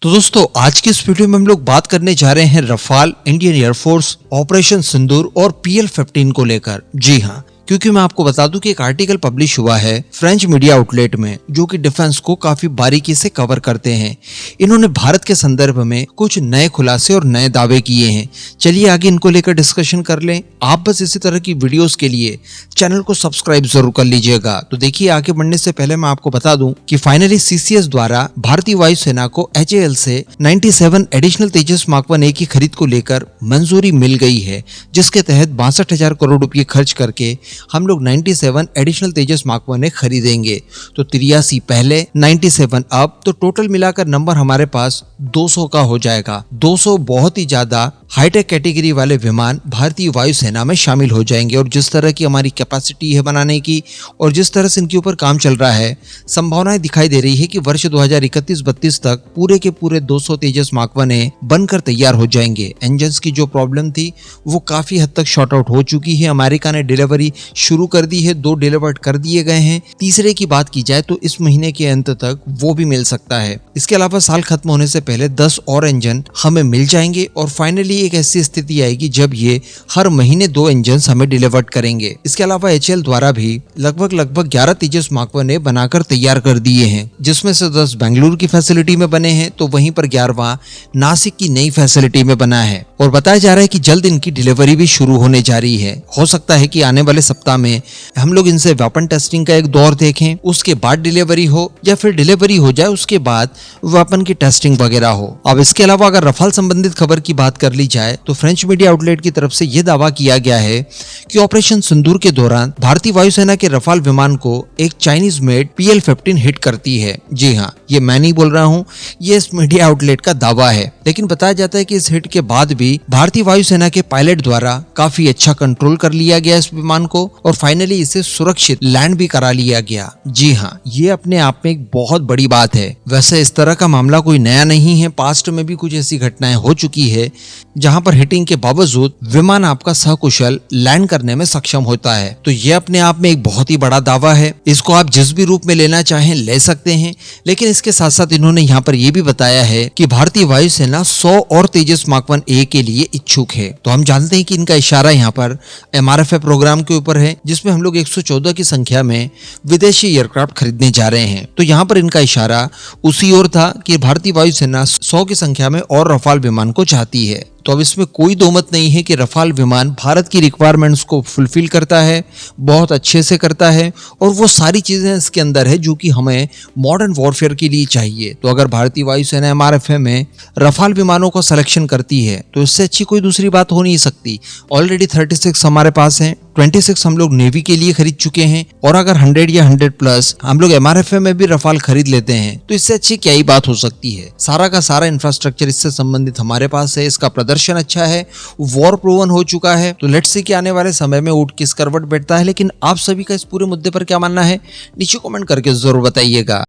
तो दोस्तों आज की इस वीडियो में हम लोग बात करने जा रहे हैं रफाल, इंडियन एयरफोर्स, ऑपरेशन सिंदूर और PL-15 को लेकर। जी हाँ, क्योंकि मैं आपको बता दूं कि एक आर्टिकल पब्लिश हुआ है फ्रेंच मीडिया आउटलेट में जो कि डिफेंस को काफी बारीकी से कवर करते हैं। इन्होंने भारत के संदर्भ में कुछ नए खुलासे और नए दावे किए हैं। चलिए आगे इनको लेकर डिस्कशन कर लें। आप बस इसी तरह की वीडियोस के लिए चैनल को सब्सक्राइब जरूर कर लीजिएगा। तो देखिए, आगे बढ़ने से पहले मैं आपको बता दूं कि फाइनली CCS द्वारा भारतीय वायुसेना को HAL से 97 एडिशनल तेजस मार्क 1A की खरीद को लेकर मंजूरी मिल गई है, जिसके तहत 62,000 करोड़ रुपए खर्च करके हम लोग 97 एडिशनल तेजस मार्क 1A खरीदेंगे। तो 83 पहले, 97 अब, तो टोटल मिलाकर नंबर हमारे पास 200 का हो जाएगा। 200 बहुत ही ज्यादा हाईटेक कैटेगरी वाले विमान भारतीय वायुसेना में शामिल हो जाएंगे। और जिस तरह की हमारी कैपेसिटी है बनाने की और जिस तरह से इनके ऊपर काम चल रहा है, संभावनाएं दिखाई दे रही है कि वर्ष 2031-32 तक पूरे के पूरे 200 तेजस मार्क 1A बनकर तैयार हो जाएंगे। इंजन्स की जो प्रॉब्लम थी वो काफी हद तक शॉर्ट आउट हो चुकी है। अमेरिका ने डिलीवरी शुरू कर दी है, 2 डिलीवर्ड कर दिए गए हैं। तीसरे की बात की जाए तो इस महीने के अंत तक वो भी मिल सकता है। इसके अलावा साल खत्म होने से पहले 10 और इंजन हमें मिल जाएंगे और फाइनली एक ऐसी स्थिति आएगी जब ये हर महीने 2 इंजन हमें डिलीवर्ड करेंगे। इसके अलावा HAL द्वारा भी लगभग 11 तेजस मार्क 1A बनाकर तैयार कर दिए हैं, जिसमें से 10 बेंगलुरु की फैसिलिटी में बने हैं, तो वहीं पर 11वां नासिक की नई फैसिलिटी में बना है। और बताया जा रहा है कि जल्द इनकी डिलीवरी भी शुरू होने जा रही है। हो सकता है कि आने वाले सप्ताह में हम लोग इनसे वेपन टेस्टिंग का एक दौर देखें, उसके बाद डिलीवरी हो, या फिर डिलीवरी हो जाए उसके बाद वेपन की टेस्टिंग वगैरह हो। अब इसके अलावा अगर रफाल संबंधित खबर की बात कर ली जाए तो फ्रेंच मीडिया आउटलेट की तरफ से यह दावा किया गया है कि ऑपरेशन सिंदूर के दौरान भारतीय वायुसेना के रफाल विमान को एक चाइनीज मेड PL-15 हिट करती है। जी हाँ, ये मैं नहीं बोल रहा हूँ, ये इस मीडिया आउटलेट का दावा है। लेकिन बताया जाता है कि इस हिट के बाद भी भारतीय वायुसेना के पायलट द्वारा काफी अच्छा कंट्रोल कर लिया गया इस विमान को और फाइनली इसे सुरक्षित लैंड भी करा लिया गया। जी हाँ, ये अपने आप में एक बहुत बड़ी बात है। वैसे इस तरह का मामला कोई नया नहीं है, पास्ट में भी कुछ ऐसी घटनाएं हो चुकी है जहां पर हिटिंग के बावजूद विमान आपका सकुशल लैंड करने में सक्षम होता है। तो ये अपने आप में एक बहुत ही बड़ा दावा है। इसको आप जिस भी रूप में लेना चाहें ले सकते हैं, लेकिन इसके साथ साथ इन्होंने यहाँ पर यह भी बताया है कि भारतीय वायुसेना 100 और तेजस मार्क 1A के लिए इच्छुक है। तो हम जानते हैं कि इनका इशारा यहाँ पर MRFA प्रोग्राम के ऊपर है, जिसमें हम लोग 114 की संख्या में विदेशी एयरक्राफ्ट खरीदने जा रहे हैं। तो यहाँ पर इनका इशारा उसी ओर था कि भारतीय वायुसेना 100 की संख्या में और रफाल विमान को चाहती है। तो अब इसमें कोई दो मत नहीं है कि रफाल विमान भारत की रिक्वायरमेंट्स को फुलफिल करता है, बहुत अच्छे से करता है, और वो सारी चीजें इसके अंदर है जो कि हमें मॉडर्न वॉरफेयर के लिए चाहिए। तो अगर भारतीय वायुसेना MRFA में रफाल विमानों का सिलेक्शन करती है तो इससे अच्छी कोई दूसरी बात हो नहीं सकती। ऑलरेडी 36 हमारे पास है, 26 हम लोग नेवी के लिए खरीद चुके हैं, और अगर 100 या 100+ हम लोग MRFA में भी रफाल खरीद लेते हैं तो इससे अच्छी क्या ही बात हो सकती है। सारा का सारा इंफ्रास्ट्रक्चर इससे संबंधित हमारे पास है, इसका प्रदर्शन अच्छा है, वॉर प्रूवन हो चुका है। तो लेट्स सी कि आने वाले समय में ऊँट किस करवट बैठता है। लेकिन आप सभी का इस पूरे मुद्दे पर क्या मानना है, नीचे कमेंट करके जरूर बताइएगा।